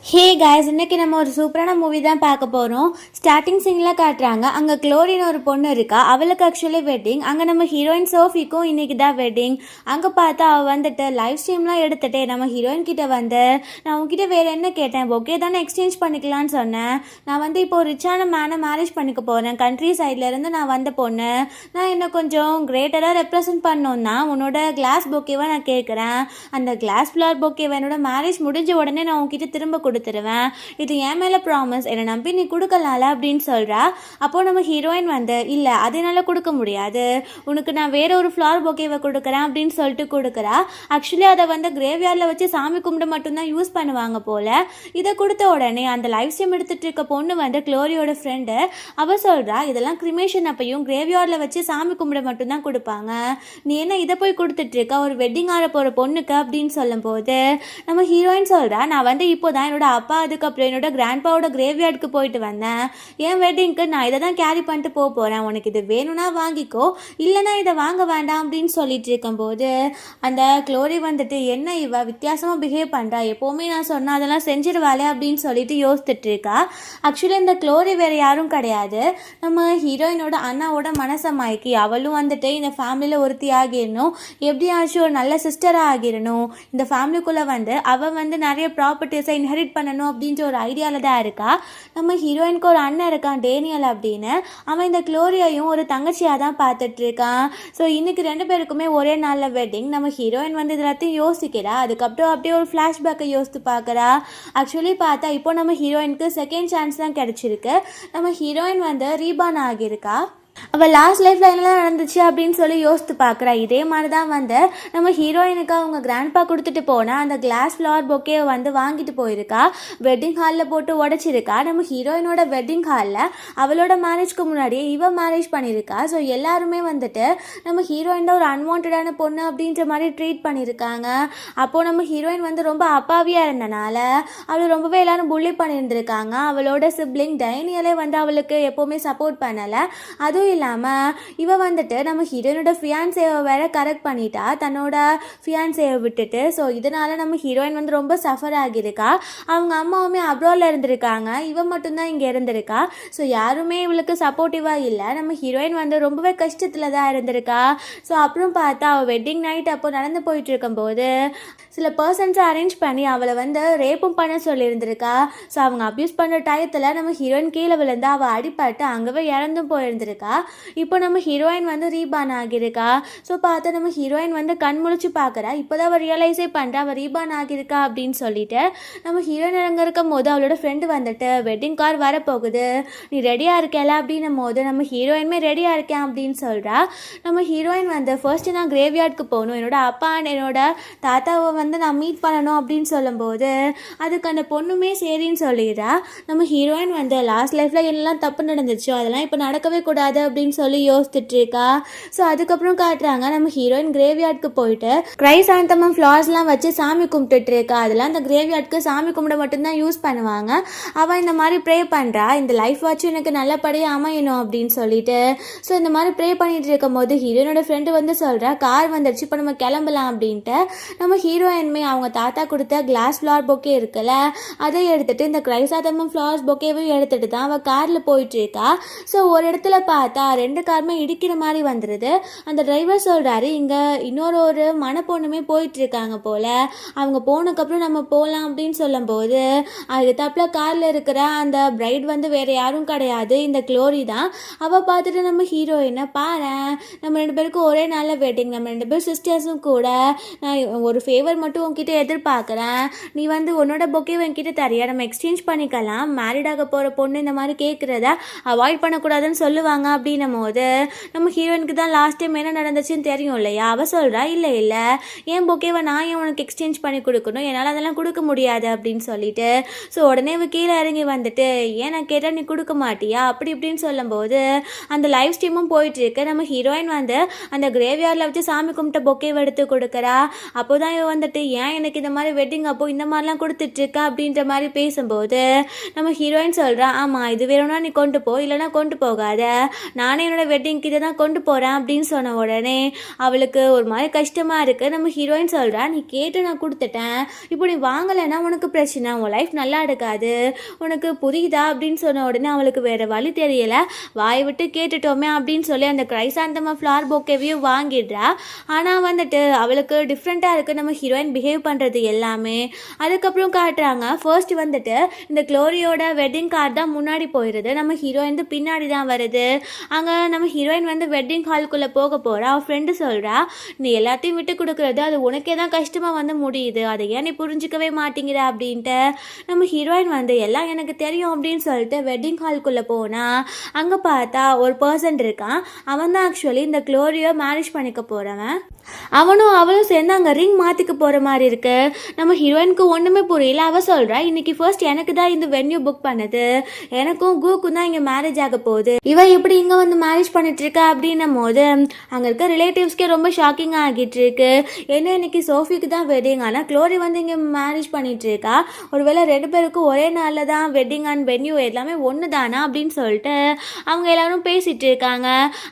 Hey guys, இன்னைக்கு நம்ம ஒரு சூப்பரான மூவி தான் பார்க்க போகிறோம். ஸ்டார்டிங் சீனில் காட்டுறாங்க, அங்கே க்ளோரின்னு ஒரு பொண்ணு இருக்கா. அவளுக்கு ஆக்சுவலி வெட்டிங். அங்கே நம்ம ஹீரோயின் சோஃபிக்கும் இன்னைக்கு தான் வெட்டிங். அங்கே பார்த்தா அவள் வந்துட்டு லைவ் ஸ்ட்ரீம்லாம் எடுத்துகிட்டு நம்ம ஹீரோயின் கிட்ட வந்து, நான் உங்ககிட்ட வேறு என்ன கேட்டேன், ஓகே தானே எக்ஸ்சேஞ்ச் பண்ணிக்கலான்னு சொன்னேன். நான் வந்து இப்போ ஒரு ரிச்சான மேனை மேரேஜ் பண்ணிக்க போகிறேன், கண்ட்ரி சைட்லேருந்து நான் வந்த பொண்ணு. நான் என்ன கொஞ்சம் கிரேட்டராக ரெப்ரசன்ட் பண்ணோன்னா உன்னோட கிளாஸ் பொக்கேவை நான் கேட்குறேன். அந்த கிளாஸ் ஃப்ளவர் பொக்கேவை என்னோட மேரேஜ் முடிஞ்ச உடனே நான் உங்ககிட்ட திரும்ப கொடுத்துருவேன். இது என் மேலே ப்ராமிஸ், என்னை நம்பி நீ கொடுக்கலாம்ல அப்படின்னு சொல்கிறா. அப்போது நம்ம ஹீரோயின் வந்து, இல்லை அது என்னால் கொடுக்க முடியாது, உனக்கு நான் வேற ஒரு ஃப்ளவர் பொக்கேவை கொடுக்குறேன் அப்படின்னு சொல்லிட்டு கொடுக்குறா. ஆக்சுவலி அதை வந்து கிரேவ்யார்டில் வச்சு சாமி கும்பிட மட்டும்தான் யூஸ் பண்ணுவாங்க போல். இதை கொடுத்த உடனே அந்த லைவ் ஸ்ட்ரீம் எடுத்துகிட்டு இருக்க பொண்ணு வந்து க்ளோரியோட ஃப்ரெண்டு, அவள் சொல்கிறா இதெல்லாம் கிரிமேஷன் அப்பையும் கிரேவ்யார்டில் வச்சு சாமி கும்பிட மட்டும்தான் கொடுப்பாங்க, நீ என்ன இதை போய் கொடுத்துட்ருக்க ஒரு வெட்டிங் ஆட போகிற பொண்ணுக்கு அப்படின்னு சொல்லும்போது நம்ம ஹீரோயின் சொல்கிறா, நான் வந்து இப்போ தான் என்னோட அப்பா அதுக்கப்புறம் என்னோட கிராண்ட்பாவோட கிரேவ்யார்டுக்கு போயிட்டு வந்தேன். என் வெட்டிங்க்கு நான் இதை தான் கேரி பண்ணிட்டு போகிறேன், உனக்கு இது வேணும்னா வாங்கிக்கோ, இல்லைனா இதை வாங்க வேண்டாம் அப்படின்னு சொல்லிட்டு இருக்கும்போது அந்த க்ளோரி வந்துட்டு, என்ன இவ வித்தியாசமாக பிஹேவ் பண்ணுறா, எப்போவுமே நான் சொன்னால் அதெல்லாம் செஞ்சிருவாளே அப்படின்னு சொல்லிட்டு யோசிச்சுட்டு இருக்கா. ஆக்சுவலி இந்த க்ளோரி வேறு யாரும் கிடையாது, நம்ம ஹீரோயினோட அண்ணாவோட மனசமாய்க்கு. அவளும் வந்துட்டு இந்த ஃபேமிலியில் ஒருத்தி ஆகிடணும், எப்படியாச்சும் ஒரு நல்ல சிஸ்டராக ஆகிடணும், இந்த ஃபேமிலிக்குள்ளே வந்து அவள் வந்து நிறைய ப்ராப்பர்ட்டிஸை இன்ஹெரிட் பண்ணணும் அப்படின்ற ஒரு ஐடியாவில் தான் இருக்கா. நம்ம ஹீரோயினுக்கு ஒரு அண்ணன் இருக்கான் டேனியல் அப்படின்னு, அவன் இந்த க்ளோரியாயும் ஒரு தங்கச்சியாக தான் பார்த்துட்டு இருக்கான். ஸோ இன்னைக்கு ரெண்டு பேருக்குமே ஒரே நாளில் வெட்டிங். நம்ம ஹீரோயின் வந்து இதெல்லாத்தையும் யோசிக்கிறா. அதுக்கப்புறம் அப்படியே ஒரு ஃப்ளாஷ்பேக்கை யோசித்து பார்க்குறா. ஆக்சுவலி பார்த்தா இப்போ நம்ம ஹீரோயினுக்கு செகண்ட் சான்ஸ் தான் கிடச்சிருக்கு. நம்ம ஹீரோயின் வந்து ரீபான் ஆகியிருக்கா. அவள் லாஸ்ட் லைஃப்பில் என்னெல்லாம் நடந்துச்சு அப்படின்னு சொல்லி யோசித்து பார்க்குறா. இதே மாதிரி தான் வந்து நம்ம ஹீரோயினுக்கு அவங்க கிராண்ட்பா கொடுத்துட்டு போனால் அந்த கிளாஸ் ஃப்ளவர் பொக்கேவை வந்து வாங்கிட்டு போயிருக்கா. வெட்டிங் ஹாலில் போட்டு உடச்சிருக்கா. நம்ம ஹீரோயினோட வெட்டிங் ஹாலில் அவளோட மேரேஜ்க்கு முன்னாடியே இவன் மேரேஜ் பண்ணியிருக்கா. ஸோ எல்லாருமே வந்துட்டு நம்ம ஹீரோயின் தான் ஒரு அன்வான்டான பொண்ணு அப்படின்ற மாதிரி ட்ரீட் பண்ணியிருக்காங்க. அப்போது நம்ம ஹீரோயின் வந்து ரொம்ப அப்பாவியாக இருந்தனால அவள் ரொம்பவே எல்லாரும் புள்ளி பண்ணியிருந்திருக்காங்க. அவளோட சிப்ளிங் டைனியலே வந்து அவளுக்கு எப்போவுமே சப்போர்ட் பண்ணலை. அதுவும் இல்லாமல் இவ வந்துட்டு நம்ம ஹீரோயினோட ஃபியான்சேவை வேற கரெக்ட் பண்ணிட்டா, தன்னோட ஃபியான்சேவை விட்டுட்டு. ஸோ இதனால நம்ம ஹீரோயின் வந்து ரொம்ப சஃபர் ஆகியிருக்கா. அவங்க அம்மாவுமே அப்ராடில் இருந்திருக்காங்க, இவ மட்டும்தான் இங்கே இருந்திருக்கா. ஸோ யாருமே இவளுக்கு சப்போர்ட்டிவாக இல்லை. நம்ம ஹீரோயின் வந்து ரொம்பவே கஷ்டத்தில் தான் இருந்திருக்கா. ஸோ அப்புறம் பார்த்தா அவள் வெட்டிங் நைட் அப்போ நடந்து போயிட்டு இருக்கும்போது சில பர்சன்ஸை அரேஞ்ச் பண்ணி அவளை வந்து ரேப்பும் பண்ண சொல்லியிருந்திருக்கா. ஸோ அவங்க அப்யூஸ் பண்ணுற டயத்தில் நம்ம ஹீரோயின் கீழே விழுந்து அவள் அடிப்பட்டு அங்கவே இறந்தும் போயிருந்திருக்கா. இப்போ நம்ம ஹீரோயின் வந்து ரீபான் ஆகியிருக்கா. ஸோ பார்த்தா நம்ம ஹீரோயின் வந்து கண் முழிச்சு பார்க்குறா. இப்போ தான் அவள் ரியலைஸே பண்ணுறா அவள் ரீபான் ஆகியிருக்கா அப்படின்னு சொல்லிட்டு. நம்ம ஹீரோயின் அங்கே இருக்கும் போது அவளோட ஃப்ரெண்டு வந்துட்டு, வெட்டிங் கார் வரப்போகுது, நீ ரெடியாக இருக்கல அப்படின்னும் போது நம்ம ஹீரோயினுமே ரெடியாக இருக்கேன் அப்படின்னு சொல்கிறா. நம்ம ஹீரோயின் வந்து ஃபர்ஸ்ட்டு நான் கிரேவ்யார்டுக்கு போகணும், என்னோட அப்பா அண்ட் என்னோட தாத்தாவை வந்து நான் மீட் பண்ணணும் அப்படின்னு சொல்லும்போது அதுக்கு அந்த பொண்ணுமே சரின்னு சொல்லிடுறா. நம்ம ஹீரோயின் வந்து லாஸ்ட் லைஃப்பில் என்னெல்லாம் தப்பு நடந்துச்சோ அதெல்லாம் இப்போ நடக்கவே கூடாது அப்படின்னு சொல்லி யோசிச்சுட்டு இருக்கா. ஸோ அதுக்கப்புறம் காட்டுறாங்க நம்ம ஹீரோயின் கிரேவ்யார்டுக்கு போயிட்டு கிரைசாந்தமம் ஃப்ளவர்ஸ்லாம் வச்சு சாமி கும்பிட்டுட்டு இருக்கா. அதெல்லாம் அந்த கிரேவ்யார்டுக்கு சாமி கும்பிட மட்டும்தான் யூஸ் பண்ணுவாங்க. அவள் இந்த மாதிரி ப்ரே பண்ணுறா, இந்த லைஃப் வச்சு எனக்கு நல்லபடியாக அமையணும் அப்படின்னு சொல்லிட்டு. ஸோ இந்த மாதிரி ப்ரே பண்ணிட்டு இருக்கும் போது ஹீரோயினோட ஃப்ரெண்டு வந்து சொல்கிறா, கார் வந்துடுச்சு இப்போ நம்ம கிளம்பலாம் அப்படின்ட்டு. நம்ம ஹீரோயின்மே அவங்க தாத்தா கொடுத்த கிளாஸ் ஃப்ளவர் பொக்கே இருக்குல்ல, அதை எடுத்துகிட்டு இந்த கிரைசாந்தமம் ஃப்ளவர்ஸ் பொக்கேவையும் எடுத்துகிட்டு தான் அவள் காரில் போயிட்டுருக்கா. ஸோ ஒரு இடத்துல பார்த்தா ரெண்டு காருமே இடிக்கிற மாதிரி வந்துடுது. அந்த டிரைவர் சொல்கிறாரு, இங்கே இன்னொரு மணப்பொண்ணுமே போயிட்டுருக்காங்க போல், அவங்க போனதுக்கப்புறம் நம்ம போகலாம் அப்படின்னு சொல்லும்போது அது தப்பில் காரில் இருக்கிற அந்த பிரைட் வந்து வேறு யாரும் கிடையாது, இந்த க்ளோரி தான். அவள் பார்த்துட்டு நம்ம ஹீரோயினை, பாரு நம்ம ரெண்டு பேருக்கும் ஒரே நல்ல வெட்டிங், நம்ம ரெண்டு பேரும் சிஸ்டர்ஸும் கூட, நான் ஒரு ஃபேவர் மட்டும் உங்ககிட்ட எதிர்பார்க்குறேன், நீ வந்து உன்னோட பொக்கே என்கிட்ட தரியா, நம்ம எக்ஸ்சேஞ்ச் பண்ணிக்கலாம், மேரிடாக போகிற பொண்ணு இந்த மாதிரி கேட்குறத அவாய்ட் பண்ணக்கூடாதுன்னு சொல்லுவாங்க அப்படின்னும் போது நம்ம ஹீரோயினுக்கு தான் லாஸ்ட் டைம் என்ன நடந்துச்சுன்னு தெரியும் இல்லையா. அவள் சொல்கிறா, இல்லை இல்லை என் பொக்கேவை நான் ஏன் உனக்கு எக்ஸ்சேஞ்ச் பண்ணி கொடுக்கணும், என்னால் அதெல்லாம் கொடுக்க முடியாது அப்படின்னு சொல்லிட்டு. ஸோ உடனே கீழே இறங்கி வந்துட்டு, ஏன் நான் கேட்டால் நீ கொடுக்க மாட்டியா அப்படி இப்படின்னு சொல்லும்போது அந்த லைவ் ஸ்ட்ரீமும் போயிட்டுருக்கு. நம்ம ஹீரோயின் வந்து அந்த கிரேவ்யார்டில் வச்சு சாமி கும்பிட்ட பொக்கேவை எடுத்து கொடுக்குறா. அப்போ தான் இவன் வந்துட்டு, ஏன் எனக்கு இந்த மாதிரி வெட்டிங் அப்போ இந்த மாதிரிலாம் கொடுத்துட்ருக்கா அப்படின்ற மாதிரி பேசும்போது நம்ம ஹீரோயின் சொல்கிறா, ஆமாம் இது வேணும்னா நீ கொண்டு போ, இல்லைனா கொண்டு போகாத, நானே என்னோட வெட்டிங்க்கு இதை தான் கொண்டு போகிறேன் அப்படின்னு சொன்ன உடனே அவளுக்கு ஒரு மாதிரி கஷ்டமாக இருக்குது. நம்ம ஹீரோயின் சொல்கிறா, நீ கேட்டு நான் கொடுத்துட்டேன், இப்போ நீ வாங்கலைன்னா உனக்கு பிரச்சனை, உன் லைஃப் நல்லா இருக்காது, உனக்கு புரியுதா அப்படின்னு சொன்ன உடனே அவளுக்கு வேறு வழி தெரியல, வாய் விட்டு கேட்டுட்டோமே அப்படின்னு சொல்லி அந்த கிரைசாந்தம ஃப்ளார் பொக்கேவையும் வாங்கிடுறா. ஆனால் வந்துட்டு அவளுக்கு டிஃப்ரெண்ட்டாக இருக்குது நம்ம ஹீரோயின் பிஹேவ் பண்ணுறது எல்லாமே. அதுக்கப்புறம் காட்டுறாங்க, ஃபர்ஸ்ட் வந்துட்டு இந்த க்ளோரியோட வெட்டிங் கார்டு தான் முன்னாடி போயிடுது, நம்ம ஹீரோயின் பின்னாடி தான் வருது. அங்கே நம்ம ஹீரோயின் வந்து வெட்டிங் ஹால்குள்ளே போக போகிறா. அவள் ஃப்ரெண்டு சொல்கிறா, நீ எல்லாத்தையும் விட்டு கொடுக்குறது அது உனக்கே தான் கஷ்டமாக வந்து முடியுது, அதை ஏன் நீ புரிஞ்சிக்கவே மாட்டேங்கிற அப்படின்ட்டு. நம்ம ஹீரோயின் வந்து எல்லாம் எனக்கு தெரியும் அப்படின்னு சொல்லிட்டு வெட்டிங் ஹால்குள்ளே போனால் அங்கே பார்த்தா ஒரு பர்சன் இருக்கான். அவன் தான் ஆக்சுவலி இந்த க்ளோரியோ மேரேஜ் பண்ணிக்க போகிறவன். அவனும் அவளும் சேர்ந்து அங்கே ரிங் மாற்றிக்க போகிற மாதிரி இருக்கு. நம்ம ஹீரோயினுக்கு ஒன்றுமே புரியல. அவள் சொல்கிறா, இன்னைக்கு ஃபர்ஸ்ட் எனக்கு தான் இந்த வென்யூ புக் பண்ணது, எனக்கும் கூக்கும் தான் இங்கே மேரேஜ் ஆக போகுது, இவ எப்படி இங்கே வந்து மேரேஜ் பண்ணிட்டு இருக்கா அப்படின்னும் போது அங்கே இருக்க ரிலேட்டிவ்ஸ்க்கே ரொம்ப ஷாக்கிங்காக ஆகிட்டு இருக்கு. ஏன்னா இன்னைக்கு சோஃபிக்கு தான் வெட்டிங், ஆனால் க்ளோரி வந்து இங்கே மேரேஜ் பண்ணிட்டு இருக்கா, ஒருவேளை 2 பேருக்கும் ஒரே நாளில் தான் வெட்டிங் அண்ட் வென்யூ எல்லாமே ஒன்று தானா அப்படின்னு சொல்லிட்டு அவங்க எல்லாரும் பேசிட்டு இருக்காங்க.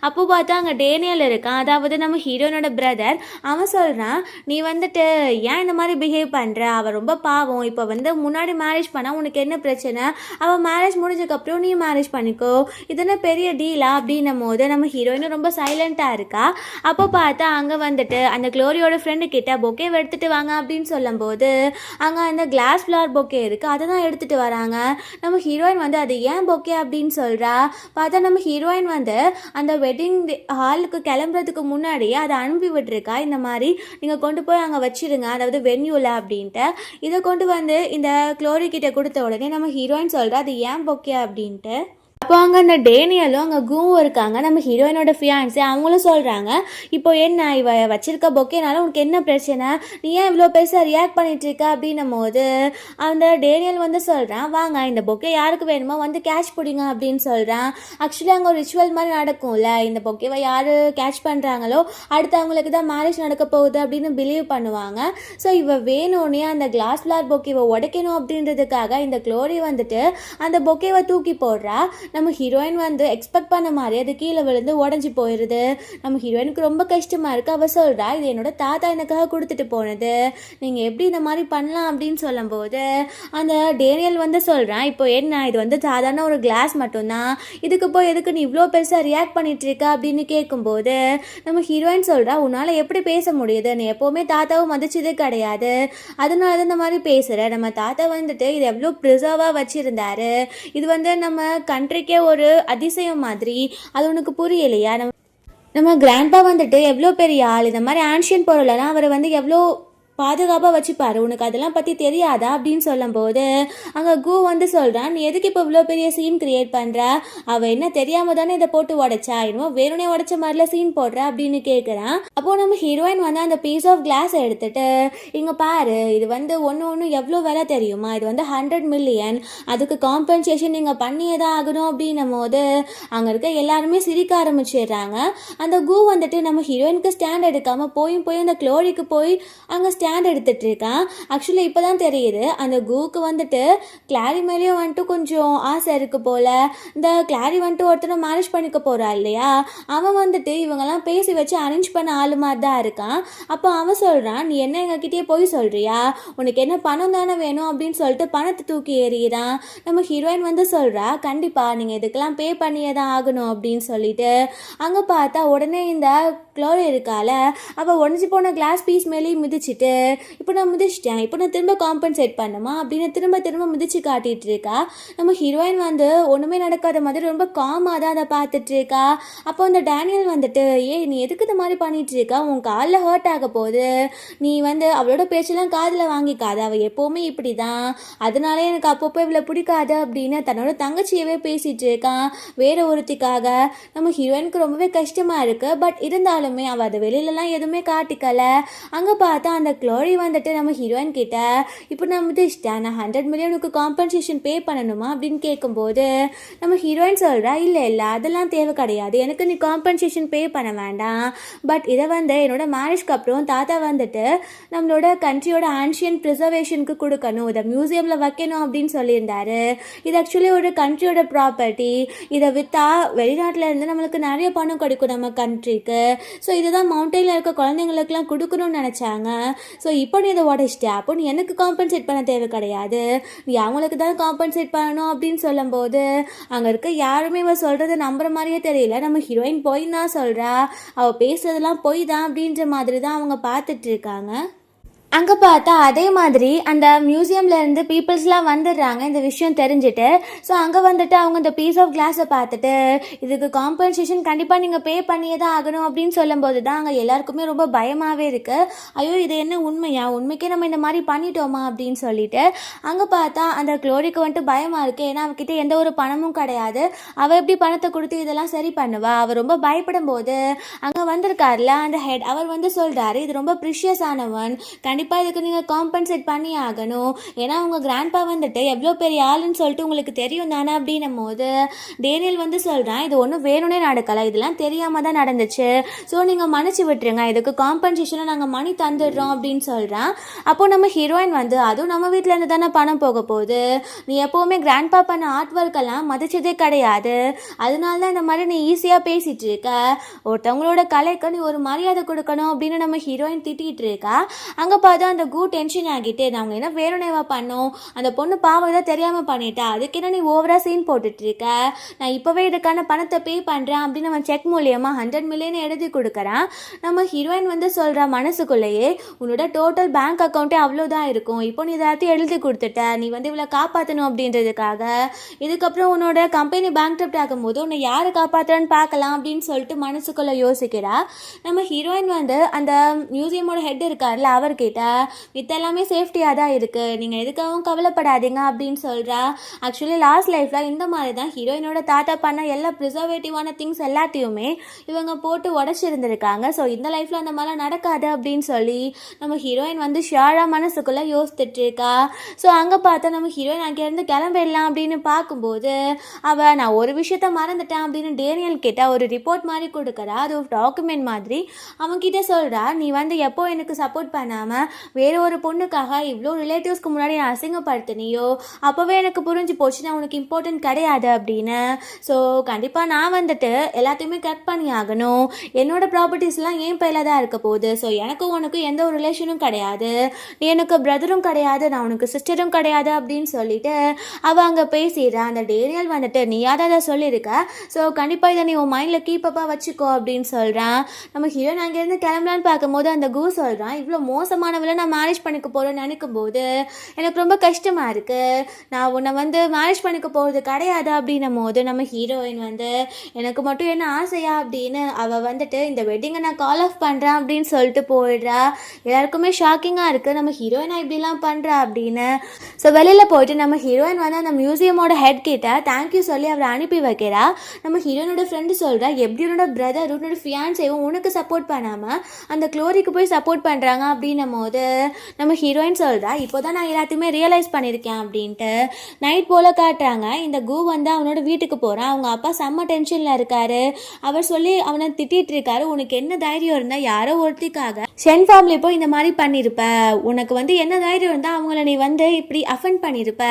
அப்போ பார்த்தா அங்கே டேனியல் இருக்கான், அதாவது நம்ம ஹீரோனோட பிரதர். அவன் சொல்கிறான், நீ வந்துட்டு ஏன் இந்த மாதிரி பிஹேவ் பண்ணுற, அவள் ரொம்ப பாவம், இப்போ வந்து முன்னாடி மேரேஜ் பண்ணால் உனக்கு என்ன பிரச்சனை, அவள் மேரேஜ் முடிஞ்சதுக்கப்புறம் நீ மேரேஜ் பண்ணிக்கோ, இதென்ன பெரிய டீலா அப்படின்னும் போது நம்ம ஹீரோயினும் ரொம்ப சைலண்ட்டாக இருக்கா. அப்போ பார்த்தா அங்கே வந்துட்டு அந்த க்ளோரியோட ஃப்ரெண்டு கிட்ட பொக்கே எடுத்துகிட்டு வாங்க அப்படின்னு சொல்லும்போது அங்கே அந்த கிளாஸ் ஃப்ளவர் பொக்கே இருக்குது, அதை தான் எடுத்துகிட்டு வராங்க. நம்ம ஹீரோயின் வந்து அது ஏன் பொக்கே அப்படின்னு சொல்கிறா. பார்த்தா நம்ம ஹீரோயின் வந்து அந்த வெட்டிங் ஹாலுக்கு கிளம்புறதுக்கு முன்னாடியே அதை அனுப்பி விட்டுருக்கா, இந்த மாதிரி நீங்கள் கொண்டு போய் அங்கே வச்சிருங்க, அதாவது வென்யூவில் அப்படின்ட்டு. இதை கொண்டு வந்து இந்த க்ளோரி கிட்ட கொடுத்த உடனே நம்ம ஹீரோயின் சொல்கிறா, அது ஏன் பொக்கே அப்படின்ட்டு. அப்போ அங்கே அந்த டேனியலும் அங்கே கூவும் இருக்காங்க, நம்ம ஹீரோயினோட ஃபியான்ஸே. அவங்களும் சொல்கிறாங்க, இப்போ என்ன இவ வச்சிருக்க பொக்கேனால உனக்கு என்ன பிரச்சனை, நீ ஏன் இவ்வளோ பெருசாக ரியாக்ட் பண்ணிகிட்ருக்க அப்படின்னும் போது அந்த டேனியல் வந்து சொல்கிறான், வாங்க இந்த பொக்கே யாருக்கு வேணுமோ வந்து கேட்ச் பிடிங்க அப்படின்னு சொல்கிறான். ஆக்சுவலி அங்கே ஒரு ரிச்சுவல் மாதிரி நடக்கும்ல, இந்த பொக்கேவை யார் கேட்ச் பண்ணுறாங்களோ அடுத்து அவங்களுக்கு தான் மேரேஜ் நடக்க போகுது அப்படின்னு பிலீவ் பண்ணுவாங்க. ஸோ இவ வேணும்னே அந்த கிளாஸ் ஃப்ளார் பொக்கேவை உடைக்கணும் அப்படின்றதுக்காக இந்த க்ளோரி வந்துட்டு அந்த பொக்கேவை தூக்கி போடுறா. நம்ம ஹீரோயின் வந்து எக்ஸ்பெக்ட் பண்ண மாதிரி அது கீழே விழுந்து உடஞ்சி போயிடுது. நம்ம ஹீரோயினுக்கு ரொம்ப கஷ்டமாக இருக்குது. அவள் சொல்கிறா, இது என்னோட தாத்தா எனக்காக கொடுத்துட்டு போனது, நீங்கள் எப்படி இந்த மாதிரி பண்ணலாம் அப்படின்னு சொல்லும்போது அந்த டேனியல் வந்து சொல்கிறான், இப்போ என்ன இது வந்து சாதாரண ஒரு கிளாஸ் மட்டும்தான், இதுக்கு போய் எதுக்கு நீ இவ்வளோ பெருசாக ரியாக்ட் பண்ணிட்டு இருக்க அப்படின்னு கேட்கும்போது நம்ம ஹீரோயின் சொல்கிறா, உன்னால் எப்படி பேச முடியுது, நீ எப்போவுமே தாத்தாவை மதிச்சதே கிடையாது, அதனால தான் இந்த மாதிரி பேசுகிற, நம்ம தாத்தா வந்துட்டு இது எவ்வளோ ப்ரிசர்வாக வச்சுருந்தாரு, இது வந்து நம்ம கண்ட்ரிக்கே ஒரு அதிசயம் மாதிரி, அது உனக்கு புரியலையா, நம்ம கிராண்ட்பா வந்துட்டு எவ்வளோ பெரிய ஆள், இந்த மாதிரி ஆன்ஷியன் பொருளெல்லாம் அவர் வந்து எவ்வளோ பாதுகாப்பாக வச்சுப்பாரு, உனக்கு அதெல்லாம் பற்றி தெரியாதா அப்படின்னு சொல்லும்போது அங்கே கூ வந்து சொல்கிறான், நீ எதுக்கு இப்போ இவ்வளோ பெரிய சீன் கிரியேட் பண்ணுற, அவள் என்ன தெரியாமல் தானே இதை போட்டு உடைச்சா, இன்னும் வேணுனே உடைச்ச மாதிரிலாம் சீன் போடுற அப்படின்னு கேட்குறான். அப்போது நம்ம ஹீரோயின் வந்து அந்த பீஸ் ஆஃப் கிளாஸ் எடுத்துட்டு, இங்கே பாரு இது வந்து ஒன்று எவ்வளோ விலை தெரியுமா, இது வந்து 100 மில்லியன், அதுக்கு காம்பன்சேஷன் நீங்கள் பண்ணியே தான் ஆகணும் அப்படின்னும் போது அங்கே இருக்க எல்லாருமே சிரிக்க ஆரம்பிச்சிடுறாங்க. அந்த கூ வந்துட்டு நம்ம ஹீரோயினுக்கு ஸ்டாண்ட் எடுக்காமல் போய் அந்த க்ளோரிக்கு போய் அங்கே ஸ்டாண்ட் எடுத்துகிட்டு இருக்கான். ஆக்சுவலி இப்போ தான் தெரியுது அந்த கூக்கு வந்துட்டு கிளாரி மேலேயும் வந்துட்டு கொஞ்சம் ஆசை இருக்குது போல். இந்த கிளாரி வந்துட்டு ஒருத்தனை மேரேஜ் பண்ணிக்க போகிறா இல்லையா, அவன் வந்துட்டு இவங்கெல்லாம் பேசி வச்சு அரேஞ்ச் பண்ண ஆளு மாதிரி தான் இருக்கான். அப்போ அவன் சொல்கிறான், நீ என்ன எங்ககிட்டயே போய் சொல்கிறியா, உனக்கு என்ன பணம் தானே வேணும் அப்படின்னு சொல்லிட்டு பணத்தை தூக்கி எறிகிறான். நம்ம ஹீரோயின் வந்து சொல்கிறா, கண்டிப்பாக நீங்கள் இதுக்கெல்லாம் பே பண்ணியே தான் ஆகணும் அப்படின்னு சொல்லிட்டு அங்கே பார்த்தா உடனே இந்த க்ளோரி இருக்கால, அவள் உடஞ்சி போன கிளாஸ் பீஸ் மேலேயும் மிதிச்சிட்டு, இப்போ நான் மிதிச்சிட்டேன், இப்போ நான் திரும்ப காம்பன்சேட் பண்ணுமா அப்படின்னு திரும்ப மிதிச்சு காட்டிகிட்டு இருக்கா. நம்ம ஹீரோயின் வந்து ஒன்றுமே நடக்காத மாதிரி ரொம்ப காமாக தான் அதை பார்த்துட்டு இருக்கா. அப்போ அந்த டேனியல் வந்துட்டு, நீ எதுக்கு இந்த மாதிரி பண்ணிட்டு இருக்கா, உன் காலில் ஹர்ட் ஆக போகுது, நீ வந்து அவளோட பேச்செல்லாம் காதில் வாங்கிக்காது, அவள் எப்போவுமே இப்படி தான், அதனாலே எனக்கு அப்பப்போ இவ்வளோ பிடிக்காது அப்படின்னு தன்னோட தங்கச்சியவே பேசிகிட்டு இருக்கான் வேற ஒருத்திக்காக. நம்ம ஹீரோயினுக்கு ரொம்பவே கஷ்டமாக இருக்குது. பட் இருந்தாலும் இருந்தாலுமே அவள் அதை வெளியிலலாம் எதுவுமே காட்டிக்கல. அங்கே பார்த்தா அந்த க்ளோரி வந்துட்டு நம்ம ஹீரோயின் கிட்ட, இப்போ நம்ம இஷ்டம் நான் 100 மில்லியனுக்கு காம்பன்சேஷன் பே பண்ணணுமா அப்படின்னு கேட்கும்போது நம்ம ஹீரோயின் சொல்கிறா, இல்லை இல்லை அதெல்லாம் தேவை கிடையாது, எனக்கு நீ காம்பன்சேஷன் பே பண்ண வேண்டாம். பட் இதை வந்து என்னோட மேரேஜ்க்கு அப்புறம் தாத்தா வந்துட்டு நம்மளோட கண்ட்ரியோட ஆன்ஷியன் ப்ரிசர்வேஷனுக்கு கொடுக்கணும், இதை மியூசியமில் வைக்கணும் அப்படின்னு சொல்லியிருந்தாரு. இது ஆக்சுவலி ஒரு கண்ட்ரியோட ப்ராப்பர்ட்டி, இதை விற்றா வெளிநாட்டில் இருந்து நம்மளுக்கு நிறைய பணம் கிடைக்கும் நம்ம கண்ட்ரிக்கு. ஸோ இதுதான் மவுண்டெயினில் இருக்க குழந்தைங்களுக்குலாம் கொடுக்கணும்னு நினச்சாங்க. ஸோ இப்போ நீ இதை உடச்சிட்ட, அப்போ நீ எனக்கு காம்பன்சேட் பண்ண தேவை கிடையாது, நீ அவங்களுக்கு தான் காம்பன்சேட் பண்ணணும் அப்படின்னு சொல்லும்போது அங்கே இருக்க யாருமே இவ சொல்கிறத நம்புற மாதிரியே தெரியல. நம்ம ஹீரோயின் போய் தான் சொல்கிறா, அவள் பேசுறதெல்லாம் போய் தான் அப்படின்ற மாதிரி தான் அவங்க பார்த்துட்டு இருக்காங்க. அங்கே பார்த்தா அதே மாதிரி அந்த மியூசியம்லேருந்து பீப்புள்ஸ்லாம் வந்துடுறாங்க இந்த விஷயம் தெரிஞ்சுட்டு. ஸோ அங்கே வந்துட்டு அவங்க இந்த பீஸ் ஆஃப் கிளாஸை பார்த்துட்டு இதுக்கு காம்பன்சேஷன் கண்டிப்பாக நீங்கள் பே பண்ணியே தான் ஆகணும் அப்படின்னு சொல்லும்போது தான் அங்கே எல்லாருக்குமே ரொம்ப பயமாகவே இருக்குது. ஐயோ இது என்ன உண்மையா, உண்மைக்கே நம்ம இந்த மாதிரி பண்ணிட்டோமா அப்படின்னு சொல்லிட்டு அங்கே பார்த்தா அந்த க்ளோரிக்கு வந்துட்டு பயமாக இருக்குது. ஏன்னா அவகிட்ட எந்த ஒரு பணமும் கிடையாது, அவள் எப்படி பணத்தை கொடுத்து இதெல்லாம் சரி பண்ணுவா. அவர் ரொம்ப பயப்படும் போது அங்கே வந்திருக்காருல அந்த ஹெட், அவர் வந்து சொல்கிறாரு இது ரொம்ப ப்ரிஷியஸ் ஆனவன், கண்டிப்பாக இதுக்கு நீங்கள் காம்பன்சேட் பண்ணி ஆகணும், ஏன்னா உங்கள் கிராண்ட்பா வந்துட்டு எவ்வளோ பெரிய ஆளுன்னு சொல்லிட்டு உங்களுக்கு தெரியும் தானே அப்படின்னும் போது டேனியல் வந்து சொல்கிறான், இது ஒன்றும் வேணும்னே நடக்கலை, இதெல்லாம் தெரியாமல் தான் நடந்துச்சு, ஸோ நீங்கள் மன்னிச்சு விட்டுருங்க, இதுக்கு காம்பன்சேஷனை நாங்கள் மணி தந்துடுறோம் அப்படின்னு சொல்கிறான். அப்போது நம்ம ஹீரோயின் வந்து அதுவும் நம்ம வீட்டிலேருந்து தானே பணம் போக போகுது, நீ எப்போவுமே கிராண்ட்பா பண்ண ஆர்ட் ஒர்க்கெல்லாம் மதிச்சதே கிடையாது, அதனால தான் இந்த மாதிரி நீ ஈஸியாக பேசிகிட்டு இருக்க, ஒருத்தவங்களோட கலைக்கு நீ ஒரு மரியாதை கொடுக்கணும் அப்படின்னு நம்ம ஹீரோயின் திட்டிகிட்டு இருக்கா. அங்கே பார்த்தா அந்த கூ டென்ஷன் ஆகிட்டு, நாங்கள் என்ன வேணும்னேவா பண்ணோம், அந்த பொண்ணு பாவம் தான் தெரியாமல் பண்ணிட்டா, அதுக்கு என்ன நீ ஓவராக சீன் போட்டுட்ருக்க, நான் இப்போவே இதுக்கான பணத்தை பே பண்ணுறேன் அப்படின்னு நம்ம செக் மூலியமாக 100 மில்லியன் எழுதி கொடுக்குறான். நம்ம ஹீரோயின் வந்து சொல்கிறா மனசுக்குள்ளேயே, உன்னோட டோட்டல் பேங்க் அக்கௌண்ட்டே அவ்வளோதான் இருக்கும், இப்போ நீ எல்லாத்தையும் எழுதி கொடுத்துட்ட, நீ வந்து இவ்வளோ காப்பாற்றணும் அப்படின்றதுக்காக, இதுக்கப்புறம் உன்னோட கம்பெனி பேங்க் ட்ரிப்ட் ஆகும்போது உன்னை யாரை காப்பாற்றுறான்னு பார்க்கலாம் அப்படின்னு சொல்லிட்டு மனசுக்குள்ளே யோசிக்கிறா. நம்ம ஹீரோயின் வந்து அந்த மியூசியமோட ஹெட் இருக்கார்ல அவர்கிட்ட, இதெல்லாமே சேஃப்டியாக தான் இருக்குது, நீங்கள் எதுக்காகவும் கவலைப்படாதீங்க அப்படின்னு சொல்கிறா. ஆக்சுவலி லாஸ்ட் லைஃப்பில் இந்த மாதிரி தான் ஹீரோயினோட தாத்தா பண்ண எல்லா ப்ரிசர்வேட்டிவான திங்ஸ் எல்லாத்தையுமே இவங்க போட்டு உடச்சிருந்துருக்காங்க. ஸோ இந்த லைஃப்பில் அந்த மாதிரிலாம் நடக்காது அப்படின்னு சொல்லி நம்ம ஹீரோயின் வந்து ஷியாராக மனசுக்குள்ளே யோசித்துட்டு இருக்கா. ஸோ அங்கே பார்த்தா நம்ம ஹீரோயின் அங்கேருந்து கிளம்பிடலாம் அப்படின்னு பார்க்கும்போது நான் ஒரு விஷயத்த மறந்துட்டேன் அப்படின்னு டேனியல் கிட்ட ஒரு ரிப்போர்ட் மாதிரி கொடுக்குறா, அது ஒரு டாக்குமெண்ட் மாதிரி. அவன்கிட்ட சொல்கிறா, நீ வந்து எப்போ எனக்கு சப்போர்ட் பண்ணாமல் வேறு ஒரு பொண்ணுக்காக இவ்வளோ ரிலேட்டிவ்ஸ்க்கு முன்னாடி நான் அசிங்கப்படுத்தினியோ அப்போவே எனக்கு புரிஞ்சு போச்சு நான் உனக்கு இம்பார்ட்டன்ட் கிடையாது அப்படின்னு. ஸோ கண்டிப்பாக நான் வந்துட்டு எல்லாத்தையுமே கட் பண்ணி ஆகணும், என்னோட ப்ராப்பர்ட்டிஸ்லாம் என் பையில தான் இருக்க போகுது, ஸோ எனக்கும் உனக்கும் எந்த ஒரு ரிலேஷனும் கிடையாது, நீ எனக்கு பிரதரும் கிடையாது, நான் உனக்கு சிஸ்டரும் கிடையாது அப்படின்னு சொல்லிட்டு அவள் அங்கே பேசிடுறான். அந்த டேனியல் வந்துட்டு நீ யாராவது சொல்லியிருக்க, ஸோ கண்டிப்பாக இதை நீ உன் மைண்டில் கீப்பப்பாக வச்சுக்கோ அப்படின்னு சொல்கிறான். நம்ம ஹீரோயின் அங்கேருந்து கிளம்பலான்னு பார்க்கும்போது அந்த கூ சொல்கிறான், இவ்வளோ மோசமானவளை நான் மேரேஜ் பண்ணிக்க போகிறேன்னு நினைக்கும் போது எனக்கு ரொம்ப கஷ்டமாக இருக்குது, நான் உன்னை வந்து மேரேஜ் பண்ணிக்க போகிறது கிடையாது அப்படின்னும் போது நம்ம ஹீரோயின் வந்து எனக்கு மட்டும் என்ன ஆசையா அப்படின்னு அவள் வந்துட்டு இந்த வெட்டிங்கை நான் கால் ஆஃப் பண்ணுறேன் அப்படின்னு சொல்லிட்டு போயிடுறா. எல்லாருக்குமே ஷாக்கிங்காக இருக்குது, நம்ம ஹீரோயினா இப்படிலாம் பண்ணுறா அப்படின்னு. ஸோ வெளியில் போயிட்டு நம்ம ஹீரோயின் வந்து அந்த மியூசியமோட ஹெட் கிட்ட தேங்க்யூ சொல்லி அவரை அனுப்பி வைக்கிறா. நம்ம ஹீரோயினோட ஃப்ரெண்டு சொல்கிறா, எப்படி உன்னோட பிரதர் உன்னோட ஃபியான்ஸேவும் உனக்கு சப்போர்ட் பண்ணாமல் அந்த க்ளோரிக்கு போய் சப்போர்ட் பண்ணுறாங்க அப்படின்னும் போது நம்ம ஹீரோயின் சொல்கிறா, இப்போ தான் நான் எல்லாத்தையுமே ரியலைஸ் பண்ணியிருக்கேன் அப்படின்ட்டு. நைட் போல் காட்டுறாங்க, இந்த கூ வந்து அவனோட வீட்டுக்கு போகிறான், அவங்க அப்பா செம்ம டென்ஷனில் இருக்காரு, அவர் சொல்லி அவனை திட்டிகிட்டு இருக்காரு, உனக்கு என்ன தைரியம் இருந்தால் யாரோ ஒருத்திக்காக ஷென் ஃபேமிலி போய் இந்த மாதிரி பண்ணியிருப்ப, உனக்கு வந்து என்ன தைரியம் இருந்தால் அவங்கள நீ வந்து இப்படி அஃபெண்ட் பண்ணியிருப்ப,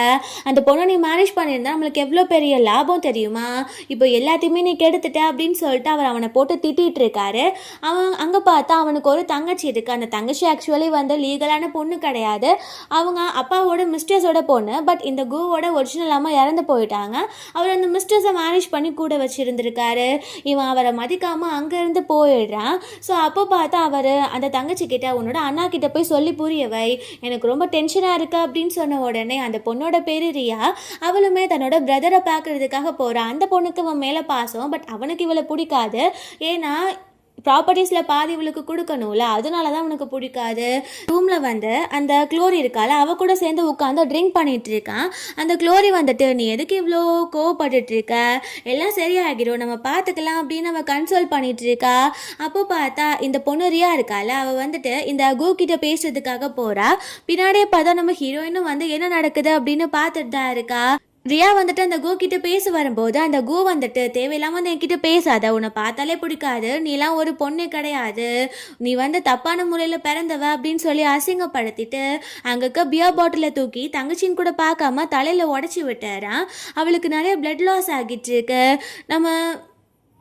அந்த பொண்ணை நீ மேரேஜ் பண்ணியிருந்தா நம்மளுக்கு எவ்வளோ பெரிய லாபம் தெரியுமா, இப்போ எல்லாத்தையுமே நீ கெடுத்துட்ட அப்படின்னு சொல்லிட்டு அவர் அவனை போட்டு திட்டிகிட்டு இருக்காரு. அவன் அங்கே பார்த்தா அவனுக்கு ஒரு தங்கச்சி இருக்குது, அந்த தங்கச்சி ஆக்சுவலி வந்து லீகலான பொண்ணு கிடையாது, அவங்க அப்பாவோட மிஸ்டர்ஸோட பொண்ணு, பட் இந்த கூவோட ஒரிஜினல் அம்மா இறந்து போயிட்டாங்க, அவர் அந்த மிஸ்டர்ஸை மேரேஜ் பண்ணி கூட வச்சுருந்துருக்காரு. இவன் அவரை மதிக்காமல் அங்கேருந்து போயிடுறான். ஸோ அப்போ பார்த்தா அவர் அந்த தங்கச்சி கிட்ட உன்னோட அண்ணா கிட்ட போய் சொல்லி புரியவை, எனக்கு ரொம்ப டென்ஷனாக இருக்கு அப்படின்னு சொன்ன உடனே அந்த பொண்ணோட பேரு ரியா, அவளுமே தன்னோட பிரதரை பார்க்கறதுக்காக போகிறான். அந்த பொண்ணுக்கு அவன் மேலே பாசம், பட் அவனுக்கு இவளை பிடிக்காது, ஏன்னா ப்ராப்பர்ட்டிஸில் பாதி இவளுக்கு கொடுக்கணும்ல, அதனால தான் உனக்கு பிடிக்காது. ரூமில் வந்து அந்த க்ளோரி இருக்கால, அவ கூட சேர்ந்து உட்காந்து ட்ரிங்க் பண்ணிட்டு இருக்கான். அந்த க்ளோரி வந்துட்டு நீ எதுக்கு இவ்வளோ கோவப்பட்டுட்டு இருக்க, எல்லாம் சரியாகிடும், நம்ம பார்த்துக்கலாம் அப்படின்னு அவள் கன்சோல் பண்ணிட்டு இருக்கா. அப்போ பார்த்தா இந்த பொண்ணு ரியா இருக்கால, அவள் வந்துட்டு இந்த கு கிட்ட பேசுறதுக்காக போறா. பின்னாடியே பார்த்தா நம்ம ஹீரோயினும் வந்து என்ன நடக்குது அப்படின்னு பார்த்துட்டு தான் இருக்கா. ரியா வந்துட்டு அந்த கு கிட்ட பேச வரும்போது அந்த கு வந்துட்டு தேவையில்லாம வந்து என்கிட்ட பேசாத, உன்னை பார்த்தாலே பிடிக்காது, நீலாம் ஒரு பொண்ணே கிடையாது, நீ வந்து தப்பான முறையில் பிறந்தவ அப்படின்னு சொல்லி அசிங்கப்படுத்திட்டு அங்கே பியர் பாட்டிலை தூக்கி தங்கச்சின்னு கூட பார்க்காம தலையில் உடச்சி விட்டுறான். அவளுக்கு நிறைய பிளட் லாஸ் ஆகிட்டு இருக்கு. நம்ம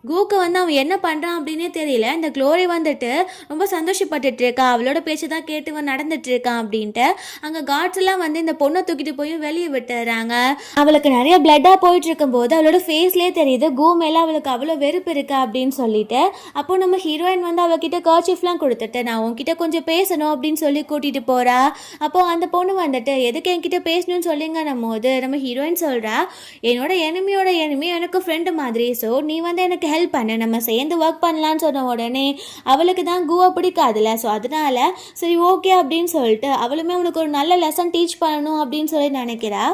கூக்கு வந்து அவன் என்ன பண்ணுறான் அப்படின்னே தெரியல. இந்த க்ளோரி வந்துட்டு ரொம்ப சந்தோஷப்பட்டுட்டு இருக்கா, அவளோட பேச்சு தான் கேட்டு இவன் நடந்துட்டு இருக்கான் அப்படின்ட்டு. அங்கே காட்ஸ் எல்லாம் வந்து இந்த பொண்ணை தூக்கிட்டு போய் வெளியே விட்டுறாங்க. அவளுக்கு நிறைய பிளட்டாக போயிட்டு இருக்கும்போது அவளோட ஃபேஸ்லேயே தெரியுது கூ மேலே அவளுக்கு அவ்வளோ வெறுப்பு இருக்கா அப்படின்னு சொல்லிட்டு. அப்போ நம்ம ஹீரோயின் வந்து அவகிட்ட கர்ச்சீஃப்லாம் கொடுத்துட்டு நான் உன்கிட்ட கொஞ்சம் பேசணும் அப்படின்னு சொல்லி கூட்டிகிட்டு போகிறா. அப்போது அந்த பொண்ணு வந்துட்டு எதுக்கு என்கிட்ட பேசணும்னு சொல்லிங்கன்னும் போது நம்ம ஹீரோயின் சொல்கிறா, என்னோட எனிமியோட எனிமி எனக்கு ஃப்ரெண்டு மாதிரி, ஸோ நீ வந்து எனக்கு ஹெல்ப் பண்ணு, நம்ம சேர்ந்து ஒர்க் பண்ணலான்னு சொன்ன உடனே அவளுக்கு தான் கூவை பிடிக்காதுல்ல, ஸோ அதனால சரி ஓகே அப்படின்னு சொல்லிட்டு அவளுமே அவனுக்கு ஒரு நல்ல லெசன் டீச் பண்ணணும் அப்படின்னு சொல்லி நினைக்கிறா.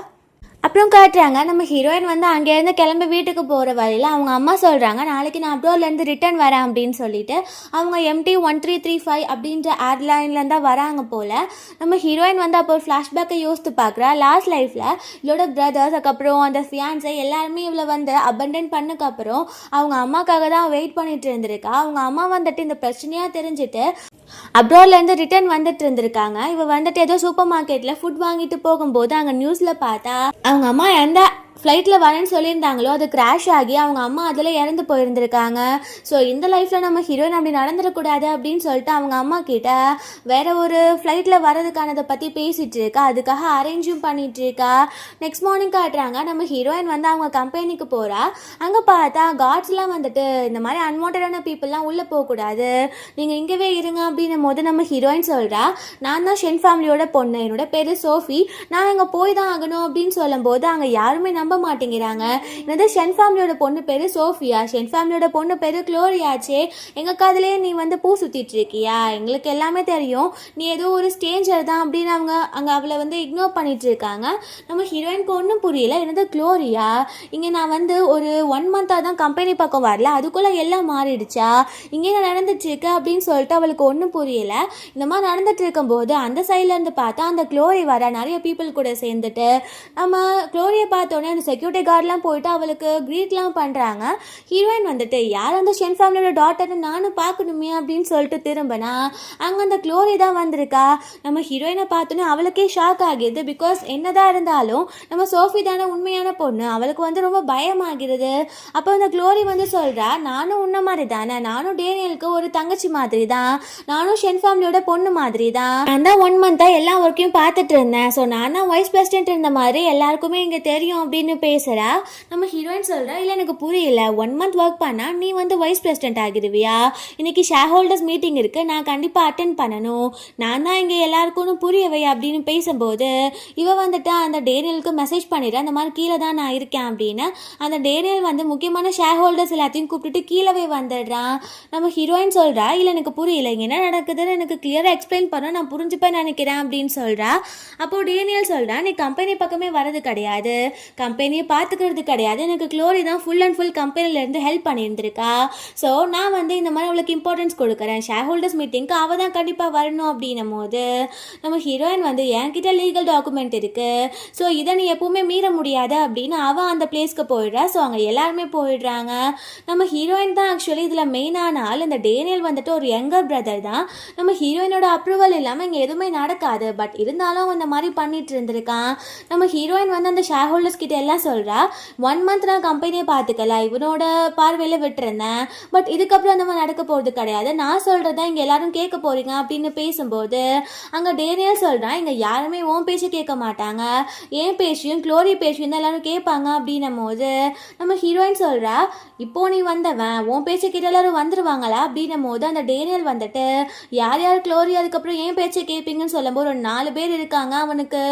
அப்புறம் காட்டுறாங்க நம்ம ஹீரோயின் வந்து அங்கேருந்து கிளம்பி வீட்டுக்கு போகிற வழியில் அவங்க அம்மா சொல்கிறாங்க, நாளைக்கு நான் அப்ரோட்லேருந்து ரிட்டர்ன் வரேன் அப்படின்னு சொல்லிட்டு. அவங்க MT1335 அப்படின்ற ஏர்லைன்லேருந்து தான் வராங்க போல். நம்ம ஹீரோயின் வந்து அப்போ ஒரு ஃப்ளாஷ்பேக்கை யோசித்து பார்க்குறா. லாஸ்ட் லைஃப்பில் இவளோட பிரதர்ஸ், அதுக்கப்புறம் அந்த ஃபியான்ஸை எல்லாருமே இவளை வந்து அபண்டன் பண்ணக்கப்புறம் அவங்க அம்மாக்காக தான் வெயிட் பண்ணிட்டு இருந்திருக்கா. அவங்க அம்மா வந்துட்டு இந்த பிரச்சனையாக தெரிஞ்சுட்டு அப்ராட்லேருந்து ரிட்டர்ன் வந்துட்டு இருந்திருக்காங்க. இவ வந்துட்டு ஏதோ சூப்பர் மார்க்கெட்டில் ஃபுட் வாங்கிட்டு போகும்போது அங்கே நியூஸில் பார்த்தா அவங்க அம்மா எந்த ஃப்ளைட்டில் வரேன்னு சொல்லியிருந்தாங்களோ அது கிராஷ் ஆகி அவங்க அம்மா அதில் இறந்து போயிருந்திருக்காங்க. ஸோ இந்த லைஃப்பில் நம்ம ஹீரோயின் அப்படி நடந்துடக்கூடாது அப்படின்னு சொல்லிட்டு அவங்க அம்மா கிட்ட வேற ஒரு ஃப்ளைட்டில் வரதுக்கானதை பற்றி பேசிகிட்டு இருக்கா, அதுக்காக அரேஞ்சும் பண்ணிகிட்டு இருக்கா. நெக்ஸ்ட் மார்னிங் காட்டுறாங்க நம்ம ஹீரோயின் வந்து அவங்க கம்பெனிக்கு போகிறா. அங்கே பார்த்தா காட்ஸ்லாம் வந்துட்டு இந்த மாதிரி அன்வான்டான பீப்புளெலாம் உள்ளே போகக்கூடாது, நீங்கள் இங்கேவே இருங்க அப்படின்னும் போது நம்ம ஹீரோயின் சொல்கிறா, நான் தான் ஷென் ஃபேமிலியோட பொண்ணு, என்னோட பேர் சோஃபி, நான் அங்கே போய் தான் ஆகணும் அப்படின்னு சொல்லும்போது அங்கே யாருமே நம்ப மாட்டேங்கிறாங்க. என்னது ஷென் ஃபேமிலியோட பொண்ணு பேரு சோஃபியா, ஷென் ஃபேமிலியோட பொண்ணு பேரு க்ளோரியாச்சே, எங்க காதலே நீ வந்து பூ சுத்திட்டு இருக்கியா, எங்களுக்கு எல்லாமே தெரியும் நீ ஏதோ ஒரு ஸ்டேஞ்சர் தான் அப்படின்னு அவங்க அங்கே அவளை வந்து இக்னோர் பண்ணிட்டு இருக்காங்க. நம்ம ஹீரோயினுக்கு ஒன்றும் புரியல, என்னது க்ளோரியா, இங்கே நான் வந்து ஒரு 1 மந்தாக தான் கம்பெனி பக்கம் வரல, அதுக்குள்ளே எல்லாம் மாறிடுச்சா, இங்கே நான் நடந்துட்டு இருக்கு அப்படின்னு சொல்லிட்டு அவளுக்கு ஒன்றும் புரியல. இந்த மாதிரி நடந்துட்டு இருக்கும்போது அந்த சைட்லேருந்து பார்த்தா அந்த க்ளோரி வர நிறைய பீப்புள் கூட சேர்ந்துட்டு நம்ம க்ளோரியை பார்த்தோன்னே அந்த செக்யூரிட்டி கார்டெலாம் போயிட்டு அவளுக்கு க்ரீட்லாம் பண்ணுறாங்க. ஹீரோயின் வந்துட்டு யார் அந்த ஷென் ஃபேமிலியோட டாட்டர்னு நானும் பார்க்கணுமே அப்படின்னு சொல்லிட்டு திரும்பினா அங்கே அந்த க்ளோரி தான் வந்திருக்கா. நம்ம ஹீரோயினை பார்த்தோன்னே அவளுக்கே ஷாக் ஆகிடுது. பிகாஸ் என்னதான் இருந்தாலும் நம்ம சோஃபி தானே உண்மையான பொண்ணு, அவளுக்கு வந்து ரொம்ப பயமாகிறது. அப்போ அந்த க்ளோரி வந்து சொல்கிறா, நானும் உன்ன மாதிரி தானே, நானும் டேனியலுக்கு ஒரு தங்கச்சி மாதிரி தான், நானும் ஷென் ஃபேமிலியோட பொண்ணு மாதிரி தான், நான் தான் 1 மந்த்தாக எல்லா ஒர்க்கையும் பார்த்துட்டு இருந்தேன், ஸோ நான் தான் வைஸ் பிரசிடென்ட் இருந்த மாதிரி எல்லாருக்குமே இங்கே தெரியும் அப்படின்னு பேசுகிறா. நம்ம ஹீரோயின் சொல்கிறா, இல்லை எனக்கு புரியல, 1 மந்த் ஒர்க் பண்ணால் நீ வந்து வைஸ் பிரசிடென்ட் ஆகிடுவியா, இன்னைக்கு ஷேர் ஹோல்டர்ஸ் மீட்டிங் இருக்குது, நான் கண்டிப்பாக அட்டென்ட் பண்ணணும், நான் தான் இங்கே எல்லாருக்கும் புரியவை அப்படின்னு பேசும்போது இவ வந்துட்டு அந்த டேனியலுக்கு மெசேஜ் பண்ணிடுறேன், அந்த மாதிரி கீழே தான் நான் இருக்கேன் அப்படின்னு. அந்த டேனியல் வந்து முக்கியமான ஷேர் ஹோல்டர்ஸ் எல்லாத்தையும் கூப்பிட்டுட்டு கீழவே வந்துடுறான். நம்ம ஹீரோயின் சொல்கிறா, இல்லை எனக்கு புரியல, இங்கே என்ன நடக்குதுன்னு எனக்கு கிளியராக எக்ஸ்பிளைன் பண்ண, நான் புரிஞ்சுப்பேன் நினைக்கிறேன் அப்படின்னு சொல்கிறா. அப்போது டேனியல் சொல்கிறா, நீ கம்பெனி பக்கமே வரது கிடையாது, கம்பெனியை பார்த்துக்கிறது கிடையாது, எனக்கு க்ளோரி தான் ஃபுல் அண்ட் ஃபுல் கம்பெனிலேருந்து ஹெல்ப் பண்ணியிருந்திருக்கா, ஸோ நான் வந்து இந்த மாதிரி அவளுக்கு இம்பார்ட்டன்ஸ் கொடுக்குறேன், ஷேர் ஹோல்டர்ஸ் மீட்டிங்க்கு அவள் தான் கண்டிப்பாக வரணும் அப்படின்னும் போது நம்ம ஹீரோயின் வந்து என்கிட்ட லீகல் டாக்குமெண்ட் இருக்குது, ஸோ இதை நீ எப்பவுமே மீற முடியாது அப்படின்னு அவள் அந்த பிளேஸ்க்கு போயிடுறா. ஸோ அங்கே எல்லாருமே போயிடுறாங்க. நம்ம ஹீரோயின் தான் ஆக்சுவலி இதில் மெயினான ஆள். இந்த டேனியல் வந்துட்டு ஒரு யங்கர் பிரதர் தான். நம்ம ஹீரோயினோட அப்ரூவல் இல்லாமல் இங்கே எதுவுமே நடக்காது, பட் இருந்தாலும் அந்த மாதிரி பண்ணிட்டு இருந்திருக்கான். நம்ம ஹீரோயின் வந்து அந்த ஷேர் ஹோல்டர்ஸ் கிட்ட எல்லாம் சொல்கிறா, 1 மந்த் நான் கம்பெனியை பார்த்துக்கல, இவனோட பார்வையில் விட்டுருந்தேன், பட் இதுக்கப்புறம் அந்த மாதிரி நடக்க போகிறது கிடையாது, நான் சொல்கிறதா இங்கே எல்லாரும் கேட்க போகிறீங்க அப்படின்னு பேசும்போது அங்கே டேனியல் சொல்கிறான், இங்கே யாருமே உன் பேச்சு கேட்க மாட்டாங்க, ஏன் பேச்சியும் க்ளோரி பேச்சியும் தான் எல்லாரும் கேட்பாங்க அப்படின்னும் போது நம்ம ஹீரோயின் சொல்கிறா, இப்போ நீ வந்தவன் உன் பேச்சை கிட்ட எல்லாரும் வந்துடுவாங்களா அப்படின்னும் போது அந்த டேனியல் வந்துட்டு யார் யார் க்ளோரி அதுக்கப்புறம் ஏன் பேச்சை கேட்பீங்கன்னு சொல்லும்போது ஒரு 4 பேர் இருக்காங்க, அவனுக்கு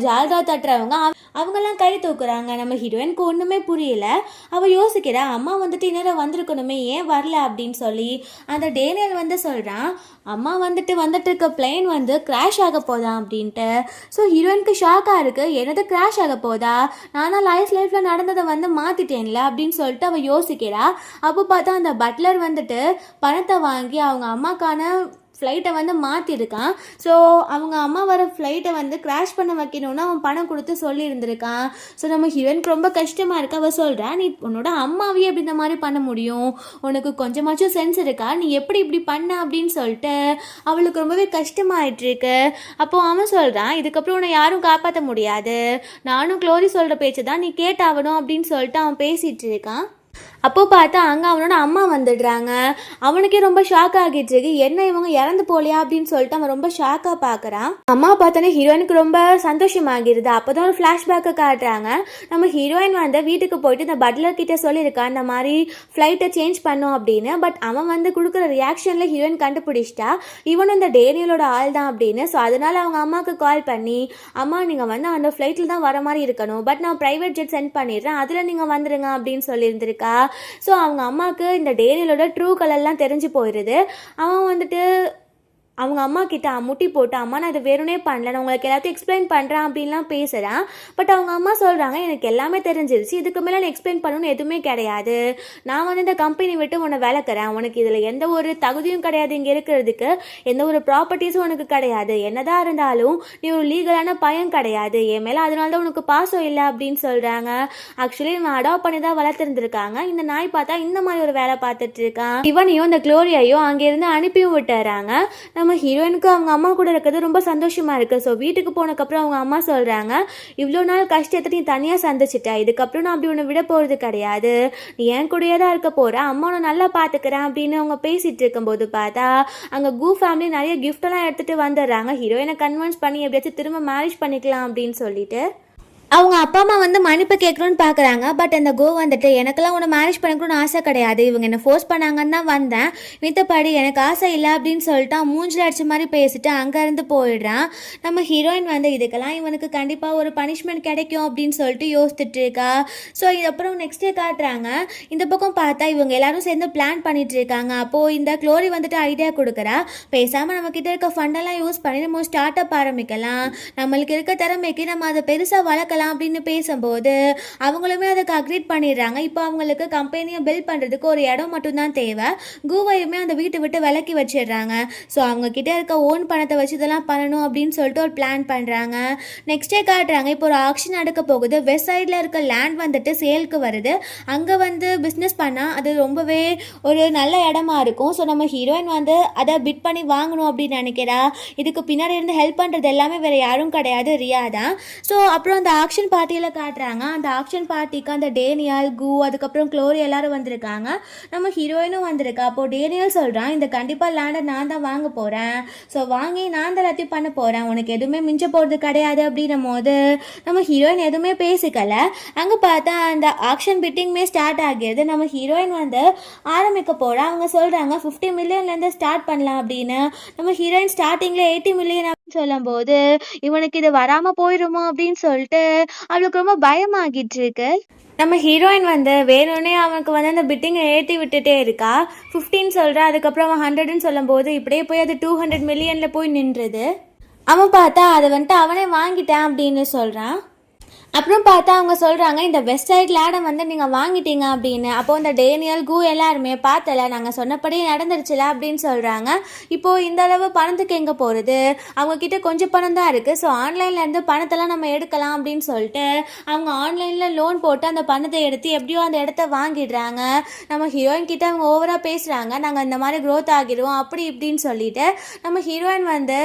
ஜால்ரா தட்டுறவங்க, அவங்கெல்லாம் கை தூக்கு தூக்குறாங்க. நம்ம ஹீரோயினுக்கு ஒன்றுமே புரியல. அவள் யோசிக்கிறா, அம்மா வந்துட்டு இன்னும் வந்திருக்கணுமே, ஏன் வரல அப்படின்னு சொல்லி. அந்த டேனியல் வந்து சொல்கிறான், அம்மா வந்துட்டு இருக்க பிளேன் வந்து கிராஷ் ஆக போதா அப்படின்ட்டு. ஸோ ஹீரோயினுக்கு ஷாக்காக இருக்குது, என்னது கிராஷ் ஆக போதா, நானும் லைஃப்பில் நடந்ததை வந்து மாற்றிட்டேன்ல அப்படின்னு சொல்லிட்டு அவள் யோசிக்கிறா. அப்போ பார்த்தா அந்த பட்லர் வந்துட்டு பணத்தை வாங்கி அவங்க அம்மாக்கான ஃப்ளைட்டை வந்து மாற்றிருக்கான். ஸோ அவங்க அம்மா வர ஃப்ளைட்டை வந்து கிராஷ் பண்ண வைக்கணும்னு அவன் பணம் கொடுத்து சொல்லியிருந்திருக்கான். ஸோ நம்ம ஹீரோயினுக்கு ரொம்ப கஷ்டமாக இருக்கு. அவள் சொல்கிறா, நீ உன்னோட அம்மாவையே அப்படி இந்த மாதிரி பண்ண முடியும், உனக்கு கொஞ்சமாச்சும் சென்ஸ் இருக்கா, நீ எப்படி இப்படி பண்ண அப்படின்னு சொல்லிட்டு அவளுக்கு ரொம்பவே கஷ்டமாயிட்டுருக்கு. அப்போது அவன் சொல்கிறான், இதுக்கப்புறம் உன்னை யாரும் காப்பாற்ற முடியாது, நானும் க்ளோரி சொல்கிற பேச்சு தான் நீ கேட்டாகணும் அப்படின்னு சொல்லிட்டு அவன் பேசிகிட்டு இருக்கான். அப்போது பார்த்தா அங்கே அவனோட அம்மா வந்துடுறாங்க. அவனுக்கே ரொம்ப ஷாக் ஆகிட்டு இருக்கு, என்ன இவங்க இறந்து போலியா அப்படின்னு சொல்லிட்டு அவன் ரொம்ப ஷாக்காக பார்க்குறான். அம்மா பார்த்தோன்னே ஹீரோயினுக்கு ரொம்ப சந்தோஷமாகிடுது. அப்போ தான் ஒரு ஃப்ளாஷ்பேக்கை காட்டுறாங்க. நம்ம ஹீரோயின் வந்து வீட்டுக்கு போயிட்டு இந்த பட்லர் கிட்டே சொல்லியிருக்கான் இந்த மாதிரி ஃப்ளைட்டை சேஞ்ச் பண்ணோம் அப்படின்னு. பட் அவன் வந்து கொடுக்குற ரியாக்ஷனில் ஹீரோயின் கண்டுபிடிச்சிட்டா இவனும் இந்த டேனியலோட ஆள் தான் அப்படின்னு. ஸோ அதனால் அவங்க அம்மாவுக்கு கால் பண்ணி, அம்மா நீங்கள் வந்து அந்த ஃப்ளைட்டில் தான் வர மாதிரி இருக்கணும், பட் நான் ப்ரைவேட் ஜெட் சென்ட் பண்ணிடுறேன், அதில் நீங்கள் வந்துடுங்க அப்படின்னு சொல்லியிருந்திருக்கா. ஸோ அவங்க அம்மாவுக்கு இந்த டேனியலோட ட்ரூ கலர்லாம் தெரிஞ்சு போயிடுது. அவன் வந்துட்டு அவங்க அம்மா கிட்ட முட்டி போட்டு, அம்மா நான் இதை வேணும்னே பண்ணல, நான் உங்களுக்கு எல்லாத்தையும் எக்ஸ்பிளைன் பண்ணுறேன் அப்படின்லாம் பேசுகிறேன். பட் அவங்க அம்மா சொல்கிறாங்க, எனக்கு எல்லாமே தெரிஞ்சிருச்சு, இதுக்கு மேலே நான் எக்ஸ்பிளைன் பண்ணணும்னு எதுவுமே கிடையாது, நான் வந்து இந்த கம்பெனி விட்டு உன்னை விளக்குறேன், உனக்கு இதில் எந்த ஒரு தகுதியும் கிடையாது, இங்கே இருக்கிறதுக்கு எந்த ஒரு ப்ராப்பர்ட்டிஸும் உனக்கு கிடையாது, என்னதான் இருந்தாலும் நீ ஒரு லீகலான பையன் கிடையாது, என் மேலே அதனால தான் உனக்கு பாசம் இல்லை அப்படின்னு சொல்கிறாங்க. ஆக்சுவலி இவன் அடாப்ட் பண்ணி தான் வளர்த்துருந்துருக்காங்க. இந்த நாய் பார்த்தா இந்த மாதிரி ஒரு வேலை பார்த்துட்டு இருக்கான். இவனையும் இந்த க்ளோரியாயும் அங்கேருந்து அனுப்பியும் விட்டுறாங்க. நம்ம ஹீரோயினுக்கு அவங்க அம்மா கூட இருக்கிறது ரொம்ப சந்தோஷமாக இருக்குது. ஸோ வீட்டுக்கு போனதுக்கப்புறம் அவங்க அம்மா சொல்கிறாங்க, இவ்வளோ நாள் கஷ்டத்தை நீ தனியாக சந்திச்சிட்ட, இதுக்கப்புறம் நான் அப்படி ஒன்று விட போகிறது கிடையாது, நீ என் கூடயே தான் இருக்க போகிற, அம்மா நான் நல்லா பார்த்துக்கிறேன் அப்படின்னு அவங்க பேசிகிட்டு இருக்கும்போது பார்த்தா அங்கே கூ ஃபேமிலி நிறைய கிஃப்டெல்லாம் எடுத்துகிட்டு வந்துடுறாங்க. ஹீரோயினை கன்வின்ஸ் பண்ணி எப்படியாச்சும் திரும்ப மேரேஜ் பண்ணிக்கலாம் அப்படின்னு சொல்லிட்டு அவங்க அப்பா அம்மா வந்து மன்னிப்பு கேட்கணும்னு பார்க்குறாங்க. பட் அந்த கோ வந்துட்டு, எனக்கெல்லாம் உன்னை மேரேஜ் பண்ணிக்கணும்னு ஆசை கிடையாது, இவங்க என்னை ஃபோர்ஸ் பண்ணாங்கன்னு தான் வந்தேன், மித்தப்படி எனக்கு ஆசை இல்லை அப்படின்னு சொல்லிட்டு மூஞ்சில் அடிச்ச மாதிரி பேசிட்டு அங்கேருந்து போயிடுறான். நம்ம ஹீரோயின் வந்து இதுக்கெல்லாம் இவனுக்கு கண்டிப்பாக ஒரு பனிஷ்மெண்ட் கிடைக்கும் அப்படின்னு சொல்லிட்டு யோசிச்சுட்டு இருக்கா. ஸோ இதுக்கப்புறம் நெக்ஸ்ட் டே காட்டுறாங்க. இந்த பக்கம் பார்த்தா இவங்க எல்லாரும் சேர்ந்து பிளான் பண்ணிட்டு இருக்காங்க. அப்போது இந்த க்ளோரி வந்துட்டு ஐடியா கொடுக்குறா, பேசாமல் நம்மக்கிட்ட இருக்க ஃபண்டெல்லாம் யூஸ் பண்ணி நம்ம ஸ்டார்ட் அப் ஆரம்பிக்கலாம், நம்மளுக்கு இருக்க திறமைக்கு நம்ம அதை பெருசாக வளர்க்கலாம் அப்படின்னு பேசும்போது அவங்களுமே அதுக்கு அக்ரீட் பண்ணிடுறாங்க. இப்போ அவங்களுக்கு கம்பெனியை பில்ட் பண்ணுறதுக்கு ஒரு இடம் மட்டும்தான் தேவை. கூவையுமே அந்த வீட்டை விட்டு விலக்கி வச்சிடுறாங்க. ஸோ அவங்க கிட்டே இருக்க ஓன் பணத்தை வச்சு இதெல்லாம் பண்ணணும் அப்படின்னு சொல்லிட்டு ஒரு பிளான் பண்ணுறாங்க. நெக்ஸ்டே காட்டுறாங்க, இப்போ ஒரு ஆக்ஷன் நடக்க போகுது. வெஸ்ட் சைடில் இருக்க லேண்ட் வந்துட்டு சேலுக்கு வருது. அங்கே வந்து பிஸ்னஸ் பண்ணால் அது ரொம்பவே ஒரு நல்ல இடமா இருக்கும். ஸோ நம்ம ஹீரோயின் வந்து அதை பிட் பண்ணி வாங்கணும் அப்படின்னு நினைக்கிறா. இதுக்கு பின்னாடி இருந்து ஹெல்ப் பண்ணுறது எல்லாமே வேறு யாரும் கிடையாது, ரியா தான். ஸோ அப்புறம் அந்த ஆக்ஷன் பார்ட்டியில் காட்டுறாங்க. அந்த ஆக்ஷன் பார்ட்டிக்கு அந்த டேனியல், கூ, அதுக்கப்புறம் க்ளோரி எல்லாரும் வந்திருக்காங்க. நம்ம ஹீரோயினும் வந்திருக்கா. அப்போது டேனியல் சொல்கிறான், இந்த கண்டிப்பாக லேண்டை நான் தான் வாங்க போகிறேன், ஸோ வாங்கி நான் தான் எல்லாத்தையும் பண்ண போகிறேன், உனக்கு எதுவுமே மிஞ்ச போகிறது கிடையாது அப்படின்னும் போது நம்ம ஹீரோயின் எதுவுமே பேசிக்கல. அங்கே பார்த்தா அந்த ஆக்ஷன் பிட்டிங்குமே ஸ்டார்ட் ஆகிடுது. நம்ம ஹீரோயின் வந்து ஆரம்பிக்க போகிறா. அவங்க சொல்கிறாங்க 50 மில்லியன்லேருந்து ஸ்டார்ட் பண்ணலாம் அப்படின்னு. நம்ம ஹீரோயின் ஸ்டார்டிங்கில் 80 மில்லியன் சொல்லும் போது இவனுக்கு இது வராமல் போயிடுமோ அப்படின்னு சொல்லிட்டு அவளுக்கு ரொம்ப பயமாகிட்டு இருக்கு. நம்ம ஹீரோயின் வந்து வேணும்னே அவனுக்கு வந்து அந்த பிட்டிங்கை ஏற்றி விட்டுட்டே இருக்கா. 15 சொல்கிறா, அதுக்கப்புறம் அவன் 100ன்னு சொல்லும் போது இப்படியே போய் அது 200 மில்லியனில் போய் நின்றுது. அவன் பார்த்தா அதை வந்துட்டு அவனே வாங்கிட்டான் அப்படின்னு சொல்கிறான். அப்புறம் பார்த்தா அவங்க சொல்கிறாங்க, இந்த வெஸ்ட் சைட் லேடை வந்து நீங்கள் வாங்கிட்டீங்க அப்படின்னு. அப்போது இந்த டேனியல், கூ எல்லாருமே பார்த்தல, நாங்கள் சொன்னபடி நடந்துருச்சுல அப்படின்னு சொல்கிறாங்க. இப்போது இந்த அளவு பணத்துக்கு எங்கே போகிறது, அவங்கக்கிட்ட கொஞ்சம் பணம் தான் இருக்குது, ஸோ ஆன்லைன்லேருந்து பணத்தெல்லாம் நம்ம எடுக்கலாம் அப்படின்னு சொல்லிட்டு அவங்க ஆன்லைனில் லோன் போட்டு அந்த பணத்தை எடுத்து எப்படியோ அந்த இடத்த வாங்கிடுறாங்க. நம்ம ஹீரோயின் கிட்ட அவங்க ஓவராக பேசுகிறாங்க, நாங்கள் இந்த மாதிரி க்ரோத் ஆகிடுவோம் அப்படி இப்படின்னு சொல்லிட்டு. நம்ம ஹீரோயின் வந்து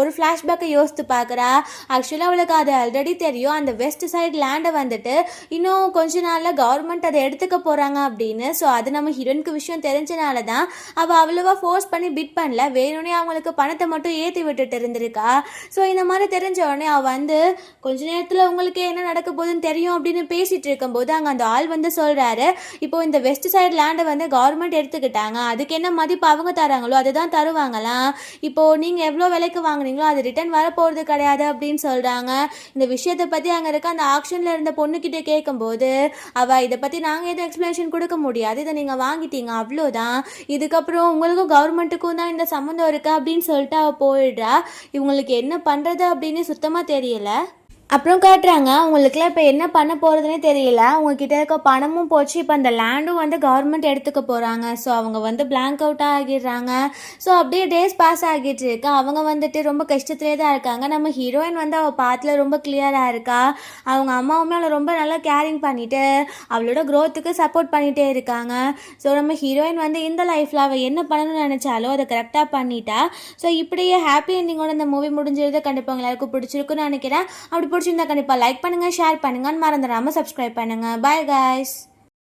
ஒரு ஃப்ளாஷ்பேக்கை யோசித்து பார்க்குறா. ஆக்சுவலாக அவளுக்கு அது ஆல்ரெடி தெரியும், அந்த வெஸ்ட் சைட் லேண்டை வந்துட்டு இன்னும் கொஞ்ச நாளில் கவர்மெண்ட் அதை எடுத்துக்க போகிறாங்க அப்படின்னு. ஸோ அது நம்ம ஹீரோயினுக்கு விஷயம் தெரிஞ்சனால தான் அவள் அவ்வளோவா ஃபோர்ஸ் பண்ணி பிட் பண்ணல, வேணும்னே அவங்களுக்கு பணத்தை மட்டும் ஏற்றி விட்டுட்டு இருந்திருக்கா. ஸோ இந்த மாதிரி தெரிஞ்ச உடனே அவள் வந்து கொஞ்ச நேரத்தில் உங்களுக்கு என்ன நடக்க போகுதுன்னு தெரியும் அப்படின்னு பேசிகிட்டு இருக்கும்போது அங்கே அந்த ஆள் வந்து சொல்கிறாரு, இப்போது இந்த வெஸ்ட் சைட் லேண்டை வந்து கவர்மெண்ட் எடுத்துக்கிட்டாங்க, அதுக்கு என்ன மதிப்பு அவங்க தராங்களோ அதுதான் தருவாங்களாம், இப்போது நீங்கள் எவ்வளோ விலைக்கு வாங்குனீங்களோ அது ரிட்டர்ன் வரப்போகிறது கிடையாது அப்படின்னு சொல்கிறாங்க. இந்த விஷயத்தை பற்றி அங்கே இருக்க அந்த அந்த ஆக்ஷனில் இருந்த பொண்ணுக்கிட்ட கேட்கும்போது அவள் இதை பற்றி நாங்கள் எதுவும் எக்ஸ்ப்ளனேஷன் கொடுக்க முடியாது, இதை நீங்கள் வாங்கிட்டீங்க அவ்வளோதான், இதுக்கப்புறம் உங்களுக்கும் கவர்மெண்ட்டுக்கும் தான் இந்த சம்மந்தம் இருக்குது அப்படின்னு சொல்லிட்டு அவள் போயிடுறா. இவங்களுக்கு என்ன பண்ணுறது அப்படின்னு சுத்தமாக தெரியல. அப்புறம் காட்டுறாங்க அவங்களுக்குலாம் இப்போ என்ன பண்ண போகிறதுனே தெரியல, அவங்கக்கிட்ட இருக்க பணமும் போச்சு, இப்போ அந்த லேண்டும் வந்து கவர்மெண்ட் எடுத்துக்க போகிறாங்க. ஸோ அவங்க வந்து பிளாங்க் அவுட்டாக ஆகிடுறாங்க. ஸோ அப்படியே டேஸ் பாஸ் ஆகிட்டு இருக்கு, அவங்க வந்துட்டு ரொம்ப கஷ்டத்துலேயே தான் இருக்காங்க. நம்ம ஹீரோயின் வந்து அவள் பாத்தில் ரொம்ப கிளியராக இருக்கா, அவங்க அம்மாவுமே அவளை ரொம்ப நல்லா கேரிங் பண்ணிவிட்டு அவளோட க்ரோத்துக்கு சப்போர்ட் பண்ணிகிட்டே இருக்காங்க. ஸோ நம்ம ஹீரோயின் வந்து இந்த லைஃப்பில் அவள் என்ன பண்ணணும்னு நினச்சாலும் அதை கரெக்டாக பண்ணிட்டா. ஸோ இப்படியே ஹாப்பி எண்டிங்கோட இந்த மூவி முடிஞ்சிருது. கண்டிப்பாக எல்லாருக்கும் பிடிச்சிருக்குன்னு நினைக்கிறேன். அப்படி பிடிச்சிருந்தா கண்டிப்பாக லைக் பண்ணுங்கள், ஷேர் பண்ணுங்கன்னு மறந்துடாமல் சப்ஸ்கிரைப் பண்ணுங்கள். Bye guys.